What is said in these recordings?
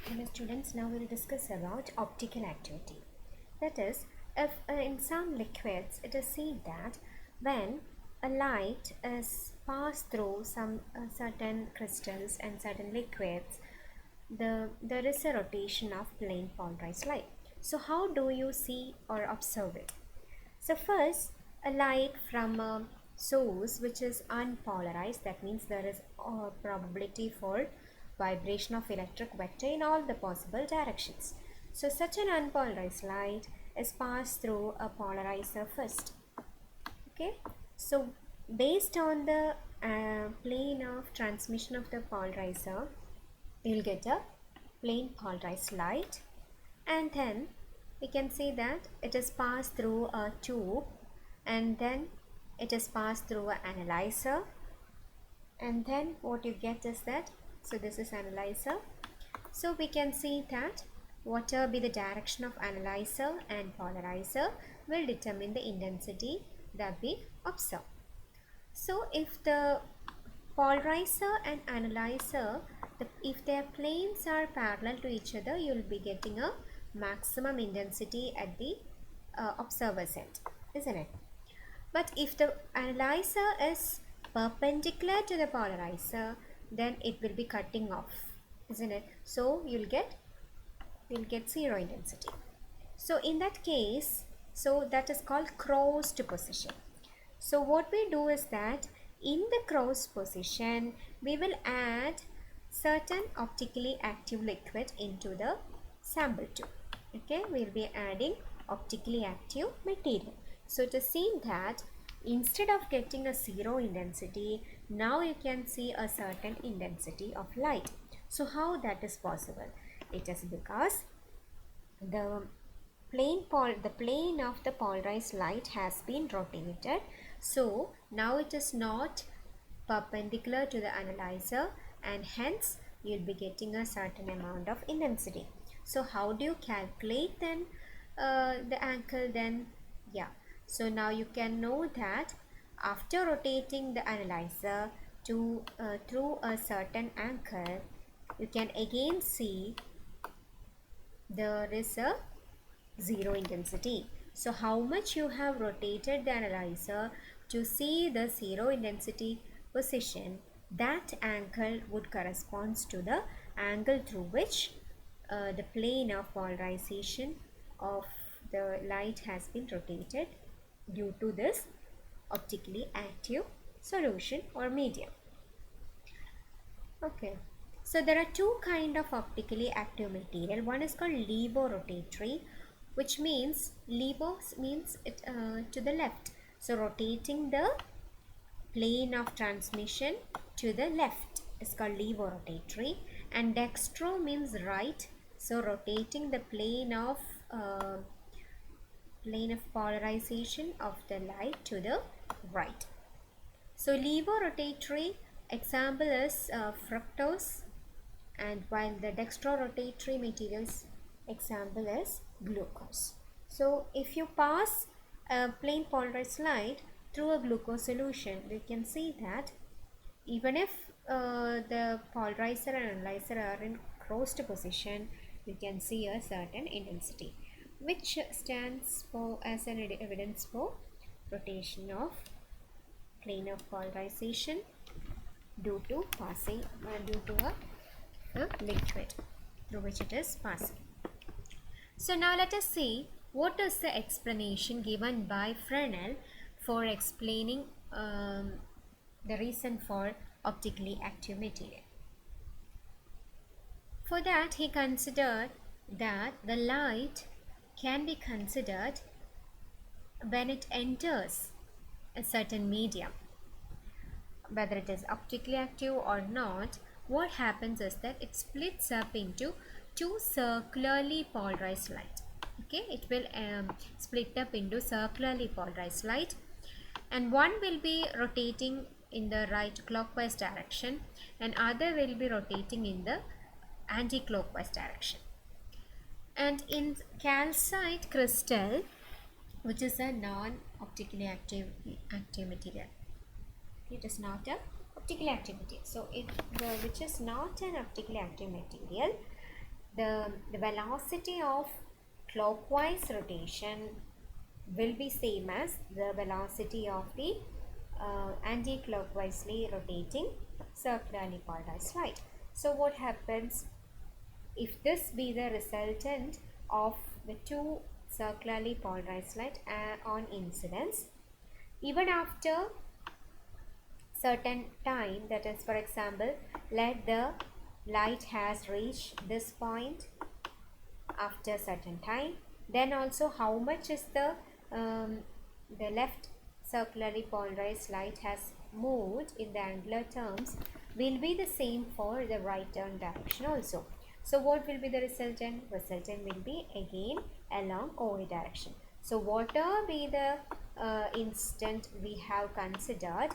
Hello students, now we will discuss about optical activity. That is, if in some liquids it is seen that when a light is passed through some certain crystals and certain liquids, there is a rotation of plane polarized light. So how do you see or observe it? So first, a light from a source which is unpolarized, that means there is a probability for vibration of electric vector in all the possible directions. So such an unpolarized light is passed through a polarizer first. Okay, so based on the plane of transmission of the polarizer, you'll get a plane polarized light, and then we can see that it is passed through a tube, and then it is passed through an analyzer, and then what you get is that, so this is analyzer. So we can see that whatever be the direction of analyzer and polarizer will determine the intensity that we observe. So if the polarizer and analyzer, if their planes are parallel to each other, you will be getting a maximum intensity at the observer's end, isn't it? But if the analyzer is perpendicular to the polarizer, then it will be cutting off, isn't it? So you'll get zero intensity. So in that case, so that is called crossed position. So what we do is that in the cross position, we will add certain optically active liquid into the sample tube. Okay, we will be adding optically active material. So it is seen that instead of getting a zero intensity, now you can see a certain intensity of light. So how that is possible? It is because the plane of the polarized light has been rotated. So now it is not perpendicular to the analyzer, and hence you'll be getting a certain amount of intensity. So how do you calculate then the angle then? Yeah, so now you can know that after rotating the analyzer to through a certain angle, you can again see there is a zero intensity. So how much you have rotated the analyzer to see the zero intensity position, that angle would correspond to the angle through which the plane of polarization of the light has been rotated due to this optically active solution or medium. Okay, so there are two kind of optically active material. One is called levorotatory, which means levo means it to the left, so rotating the plane of transmission to the left is called levorotatory, and dextro means right, so rotating the plane of polarization of the light to the right. So levorotatory example is fructose, and while the dextrorotatory materials example is glucose. So if you pass a plane polarized light through a glucose solution, we can see that even if the polarizer and analyzer are in crossed position, you can see a certain intensity, which stands for as an evidence for rotation of plane of polarization due to passing due to a liquid through which it is passing. So now let us see what is the explanation given by Fresnel for explaining the reason for optically active material. For that, he considered that the light can be considered when it enters a certain medium, whether it is optically active or not. What happens is that it splits up into two circularly polarized light. Okay, it will split up into circularly polarized light, and one will be rotating in the right clockwise direction and other will be rotating in the anti-clockwise direction. And in calcite crystal, which is a non-optically active material, it is not a optically active material. So which is not an optically active material, the velocity of clockwise rotation will be same as the velocity of the anti-clockwise rotating circularly polarized light. So what happens if this be the resultant of the two circularly polarized light on incidence? Even after certain time, that is, for example, let the light has reached this point after certain time, then also how much is the left circularly polarized light has moved in the angular terms will be the same for the right turn direction also. So what will be the resultant? Resultant will be again along OA direction. So whatever be the instant we have considered,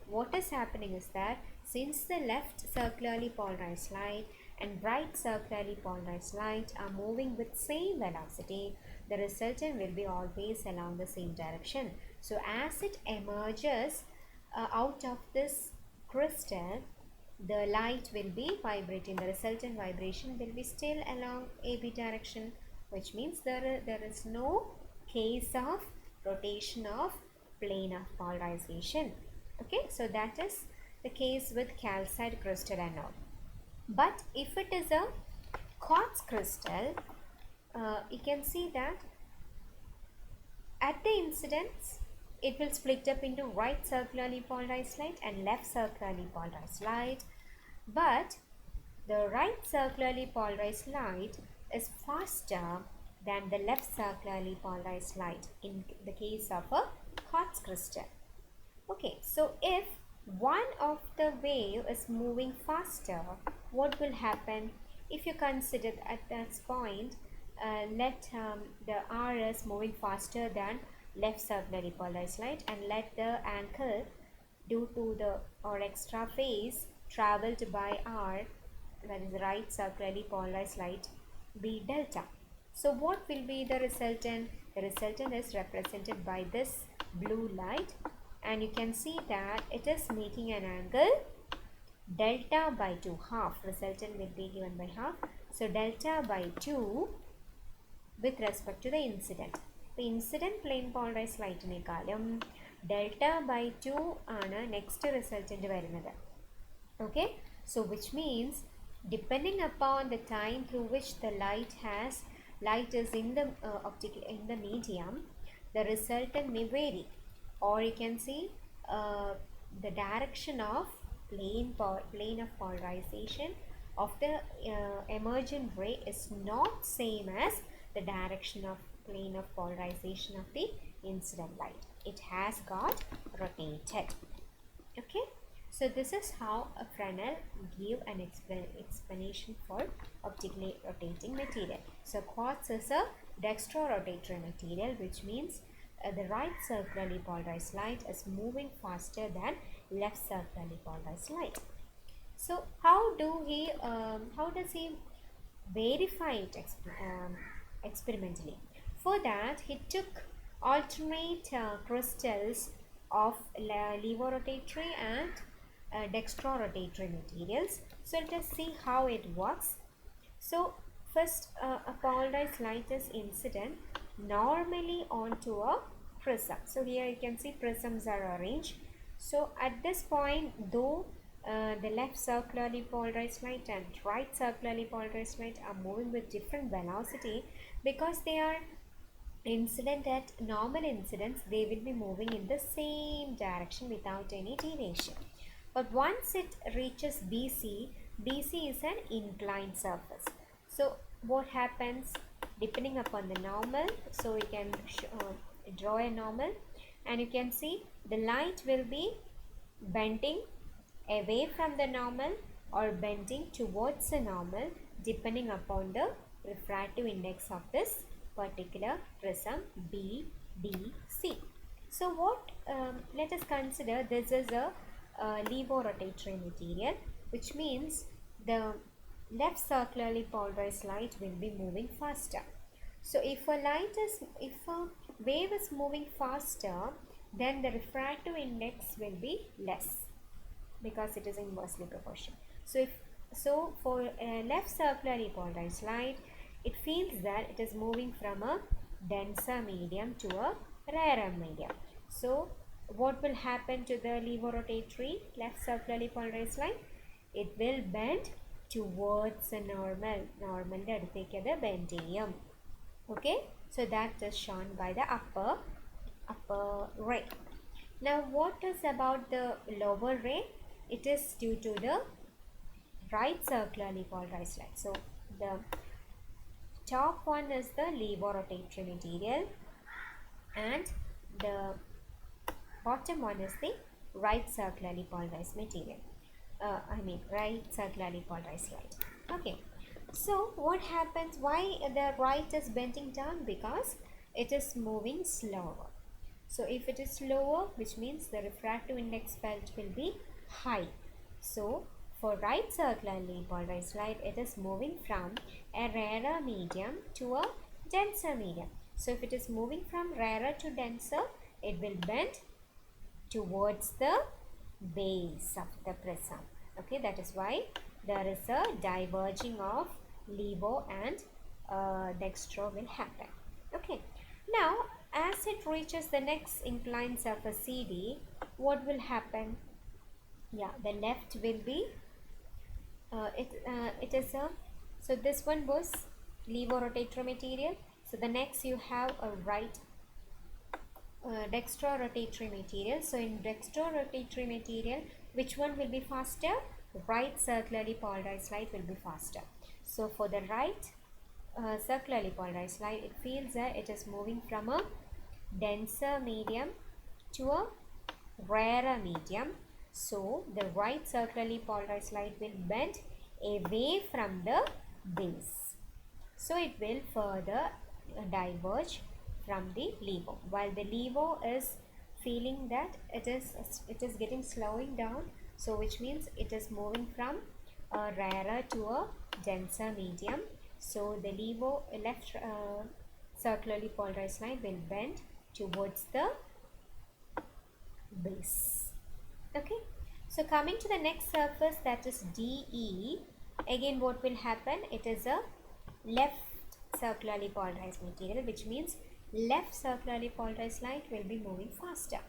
what is happening is that since the left circularly polarized light and right circularly polarized light are moving with same velocity, the resultant will be always along the same direction. So as it emerges out of this crystal, the light will be vibrating. The resultant vibration will be still along AB direction, which means there is no case of rotation of plane of polarization. Okay, so that is the case with calcite crystal and all. But if it is a quartz crystal, you can see that at the incidence it will split up into right circularly polarized light and left circularly polarized light, but the right circularly polarized light is faster than the left circularly polarized light in the case of a quartz crystal. Okay, so if one of the wave is moving faster, what will happen? If you consider at that point, let the R is moving faster than left circularly polarized light, and let the angle due to the or extra phase traveled by R, that is right circularly polarized light, be delta. So what will be the resultant? The resultant is represented by this blue light, and you can see that it is making an angle delta by 2, half. Resultant will be given by half. So delta by 2 with respect to the incident. The incident plane polarized light in delta by 2 ആണ് next resultant വരുന്നത്. Okay, so which means depending upon the time through which the light is in the in the medium, the resultant may vary, or you can see the direction of plane of polarization of the emergent ray is not same as the direction of plane of polarization of the incident light. It has got rotated. Okay, so this is how a Fresnel give an explanation for optically rotating material. So quartz is a dextrorotatory material, which means the right circularly polarized light is moving faster than left circularly polarized light. So how does he verify it experimentally? For that, he took alternate crystals of levorotatory and dextrorotatory materials. So let us see how it works. So first, a polarized light is incident normally onto a prism. So here you can see prisms are arranged. So at this point, though the left circularly polarized light and right circularly polarized light are moving with different velocity, because they are incident at normal incidence, they will be moving in the same direction without any deviation. But once it reaches BC, BC is an inclined surface. So what happens depending upon the normal? So we can draw a normal, and you can see the light will be bending away from the normal or bending towards the normal depending upon the refractive index of this particular prism BDC. So what let us consider, this is a levorotatory material, which means the left circularly polarized light will be moving faster. So if a wave is moving faster, then the refractive index will be less, because it is inversely proportional. So if So for a left circularly polarized light, it feels that it is moving from a denser medium to a rarer medium. So what will happen to the levorotatory left circularly polarized light? It will bend towards a normal. Normal അടുത്തേക്ക് അത് bend ചെയ്യും. Okay, so that is shown by the upper ray. Now what is about the lower ray? It is due to the right circularly polarized light. So the top one is the levorotatory material and the bottom one is the right circularly polarized material. Right circularly polarized light. Okay, so what happens? Why the right is bending down? Because it is moving slower. So if it is slower, which means the refractive index felt will be high. So for right circularly polarized light, it is moving from a rarer medium to a denser medium. So if it is moving from rarer to denser, it will bend towards the base of the prism. Okay, that is why there is a diverging of levo and dextro will happen. Okay, now as it reaches the next inclined surface CD, what will happen? Yeah, the left will be it is a, so this one was levorotatory material. So the next you have a right dextrorotatory material. So in dextrorotatory material, which one will be faster? Right circularly polarized light will be faster. So for the right circularly polarized light, it feels that it is moving from a denser medium to a rarer medium. So the right circularly polarized light will bend away from the base. So it will further diverge from the levo, while the levo is feeling that it is getting slowing down. So which means it is moving from a rarer to a denser medium. So the levo left circularly polarized light will bend towards the base. Okay, so coming to the next surface, that is DE. Again what will happen? It is a left circularly polarized material, which means left circularly polarized light will be moving faster.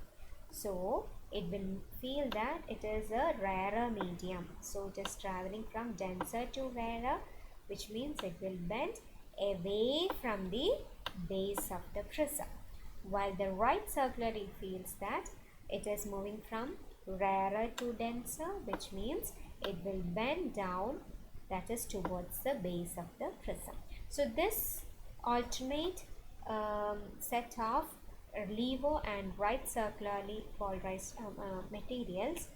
So it will feel that it is a rarer medium. So it is traveling from denser to rarer, which means it will bend away from the base of the prism. While the right circularly feels that it is moving from rarer to denser, which means it will bend down, that is towards the base of the prism. So this alternate set of levo and right circularly polarized materials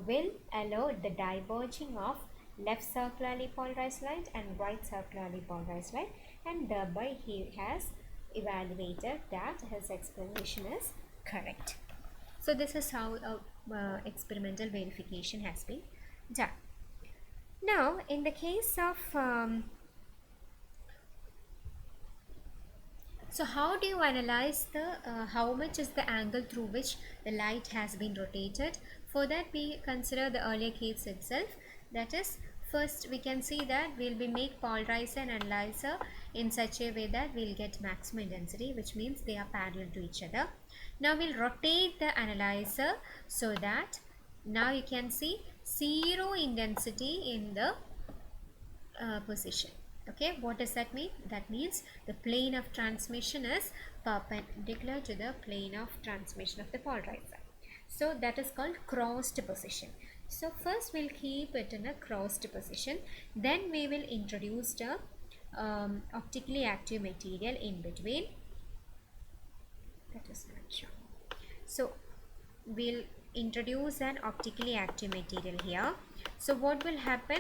will allow the diverging of left circularly polarized light and right circularly polarized light, and thereby he has evaluated that his explanation is correct. So this is how experimental verification has been done. Now in the case of so how do you analyze the how much is the angle through which the light has been rotated? For that we consider the earlier case itself. That is, first we can see that we'll be make polarizer and analyzer in such a way that we'll get maximum intensity, which means they are parallel to each other. Now we'll rotate the analyzer so that now you can see zero intensity in the position. Okay, what does that mean? That means the plane of transmission is perpendicular to the plane of transmission of the polarizer. So that is called crossed position. So first we'll keep it in a crossed position, then we will introduce the optically active material in between. That is not shown. So we'll introduce an optically active material here. So what will happen?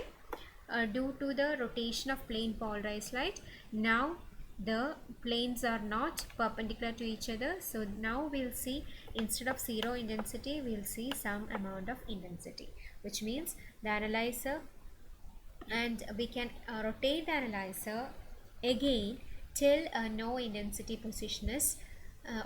Due to the rotation of plane polarized light, now the planes are not perpendicular to each other. So now we'll see, instead of zero intensity, we'll see some amount of intensity, which means the analyzer, and we can rotate the analyzer again till no intensity position is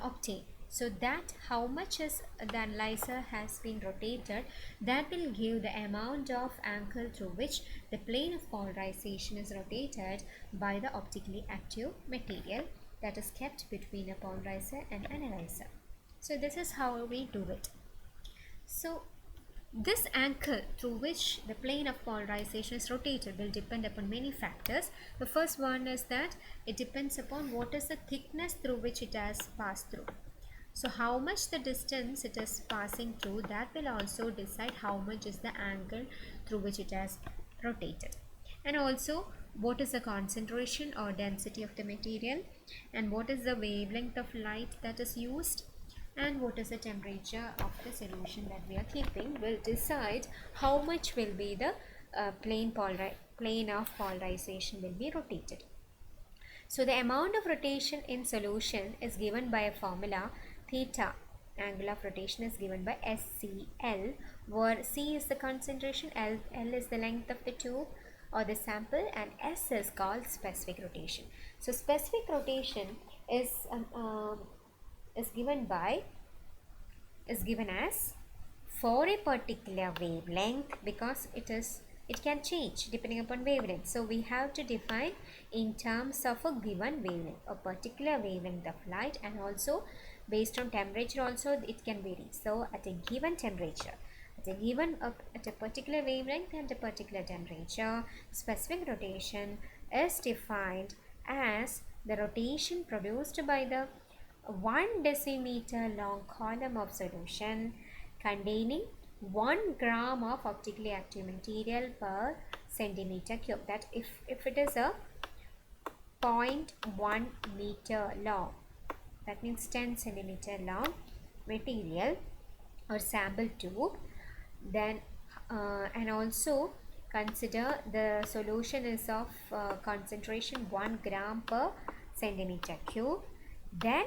obtained. So that how much is the analyzer has been rotated, that will give the amount of angle through which the plane of polarization is rotated by the optically active material that is kept between a polarizer and analyzer. So this is how we do it. So this angle through which the plane of polarization is rotated will depend upon many factors. The first one is that it depends upon what is the thickness through which it has passed through. So how much the distance it is passing through, that will also decide how much is the angle through which it has rotated. And also what is the concentration or density of the material, and what is the wavelength of light that is used, and what is the temperature of the solution that we are keeping will decide how much will be the plane of polarization will be rotated. So the amount of rotation in solution is given by a formula theta. Angle of rotation is given by SCL, where C is the concentration, L is the length of the tube or the sample, and S is called specific rotation. So specific rotation is given as for a particular wavelength, because it can change depending upon wavelength. So we have to define in terms of a given wavelength, a particular wavelength of light, and also based on temperature also it can vary. So at a given temperature, at a particular wavelength and a particular temperature, specific rotation is defined as the rotation produced by the 1 decimeter long column of solution containing 1 gram of optically active material per centimeter cube. That if it is a 0.1 meter long, that means 10 centimeter long material or sample tube, then and also consider the solution is of concentration 1 gram per centimeter cube, then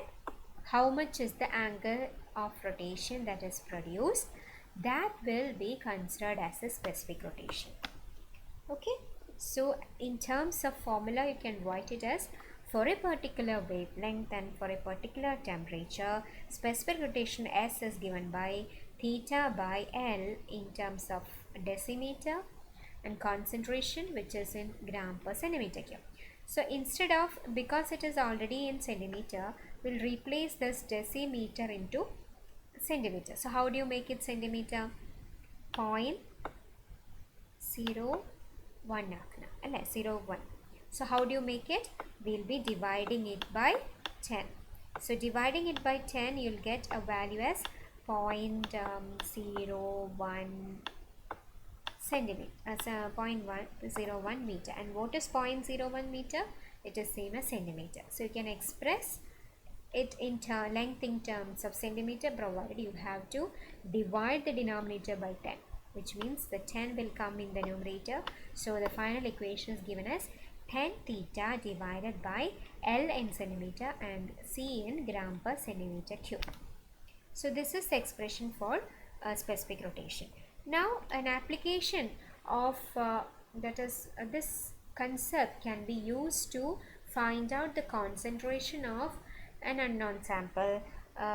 how much is the angle of rotation that is produced, that will be considered as a specific rotation. Okay, so in terms of formula you can write it as for a particular wavelength and for a particular temperature, specific rotation S is given by theta by L in terms of decimeter, and concentration which is in gram per centimeter cube. So instead of, because it is already in centimeter, we'll replace this decimeter into centimeter. So how do you make it centimeter? 0.01 01. So how do you make it? We'll be dividing it by 10. So dividing it by 10, you'll get a value as 0.01 centimeter, as a 0.101 meter. And what is 0.01 meter? It is same as centimeter. So you can express it in length in terms of centimeter, provided you have to divide the denominator by 10, which means the 10 will come in the numerator. So the final equation is given as 10 theta divided by L in centimeter and C in gram per centimeter cube. So this is the expression for specific rotation. Now an application of this concept can be used to find out the concentration of an unknown sample,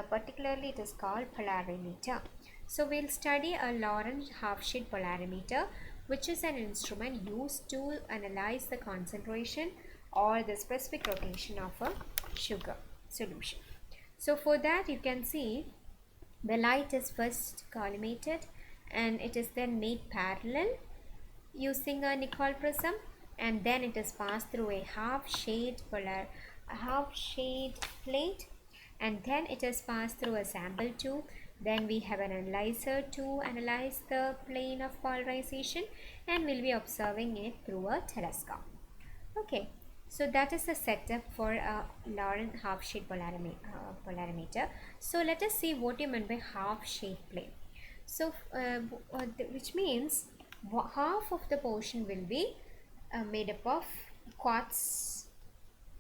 particularly it is called polarimeter. So we'll study a Lorentz half-sheet polarimeter, which is an instrument used to analyze the concentration or the specific rotation of a sugar solution. So for that you can see the light is first collimated and it is then made parallel using a nickel prism, and then it is passed through a half-shade plate, and then it is passed through a sample tube. Then we have an analyzer to analyze the plane of polarization, and we'll be observing it through a telescope. Okay, so that is the setup for a Lorentz half-shade polarimeter. So let us see what you mean by half-shade plane. So which means half of the portion will be made up of quartz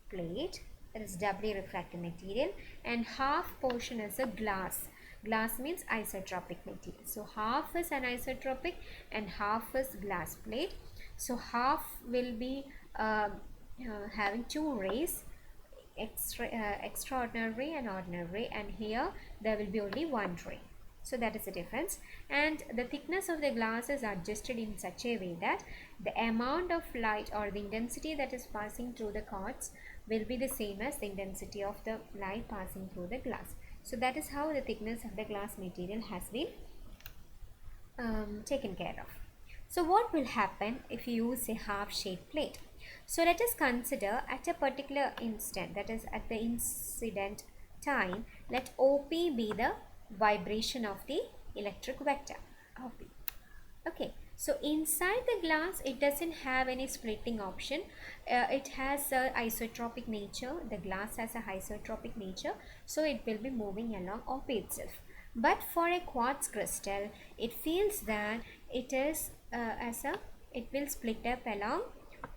plate, that is doubly refractive material, and half portion is a glass. Glass means isotropic material. So half is anisotropic and half is glass plate. So half will be having two rays extraordinary and ordinary, and here there will be only one ray. So that is the difference. And the thickness of the glass is adjusted in such a way that the amount of light or the intensity that is passing through the quartz will be the same as the intensity of the light passing through the glass. So that is how the thickness of the glass material has been taken care of. So what will happen if you use a half-shaped plate? So let us consider at a particular instant, that is at the incident time, let OP be the vibration of the electric vector, OP. Okay, so inside the glass it doesn't have any splitting option. It has a isotropic nature. The glass has a isotropic nature, so it will be moving along OP itself. But for a quartz crystal, it feels that it is it will split up along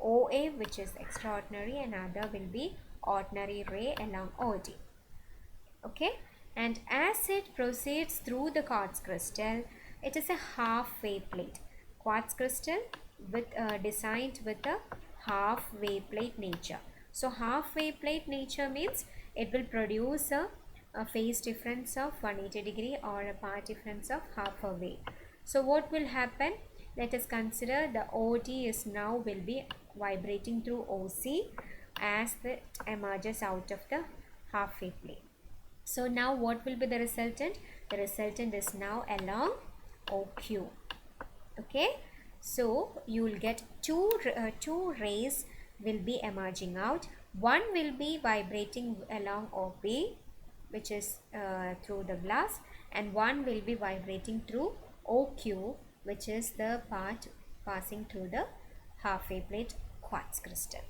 OA, which is extraordinary, and other will be ordinary ray along OD. Okay, and as it proceeds through the quartz crystal, it is a half-wave plate. Quartz crystal with designed with a half-wave plate nature. So half-wave plate nature means it will produce a phase difference of 180 degree or a path difference of half a wave. So what will happen? Let us consider the OD is now will be vibrating through OC as it emerges out of the half-wave plate. So now what will be the resultant? The resultant is now along OQ. Okay, so you will get two rays will be emerging out. One will be vibrating along OP, which is through the glass, and one will be vibrating through OQ, which is the part passing through the half-wave plate quartz crystal.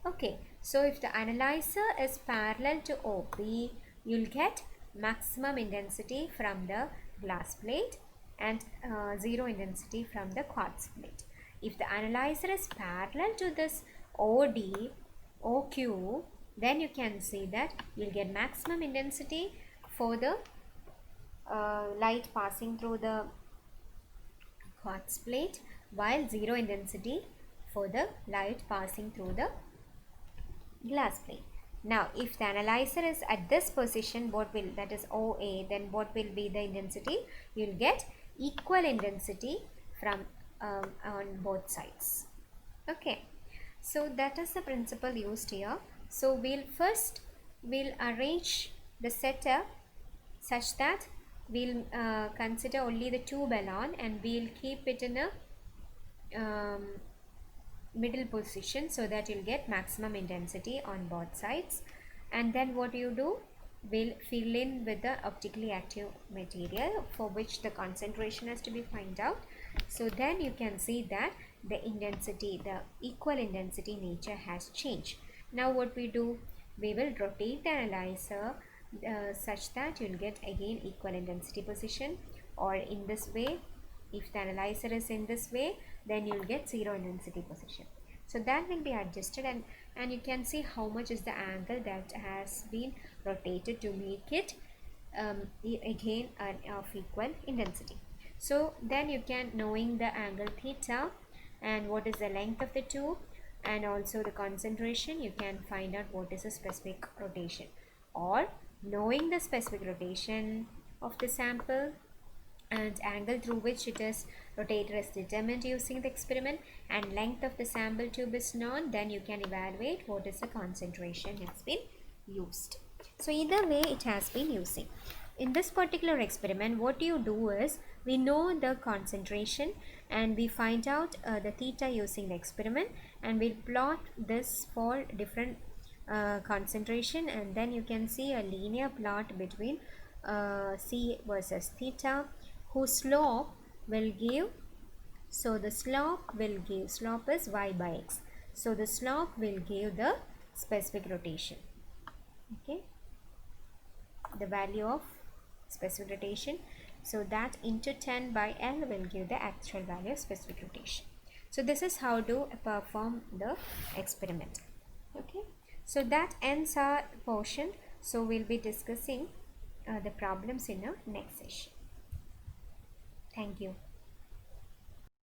Okay, so if the analyzer is parallel to OP, you'll get maximum intensity from the glass plate and zero intensity from the quartz plate. If the analyzer is parallel to this OD, OQ, then you can see that you'll get maximum intensity for the light passing through the quartz plate, while zero intensity for the light passing through the glass plate. Now if the analyzer is at this position, what will, that is OA, then what will be the intensity? You will get equal intensity from on both sides. Okay, so that is the principle used here. So we'll arrange the setup such that we'll consider only the tube alone, and we'll keep it in a middle position so that you'll get maximum intensity on both sides. And then what you do, we'll fill in with the optically active material for which the concentration has to be found out. So then you can see that the intensity, the equal intensity nature has changed. Now what we do, we will rotate the analyzer such that you'll get again equal intensity position, or in this way. If the analyzer is in this way, then you'll get zero intensity position. So that will be adjusted, and you can see how much is the angle that has been rotated to make it again of equal intensity. So then you can, knowing the angle theta and what is the length of the tube and also the concentration, you can find out what is the specific rotation, or knowing the specific rotation of the sample and angle through which it is rotated is determined using the experiment, and length of the sample tube is known, then you can evaluate what is the concentration has been used. So either way it has been using. In this particular experiment, what you do is, we know the concentration and we find out the theta using the experiment, and we'll plot this for different concentration, and then you can see a linear plot between C versus theta, whose slope will give, so the slope will give, slope is y by x, so the slope will give the specific rotation. Okay, the value of specific rotation, so that into 10 by L will give the actual value of specific rotation. So this is how to perform the experiment. Okay, so that ends our portion. So we'll be discussing the problems in our next session. Thank you.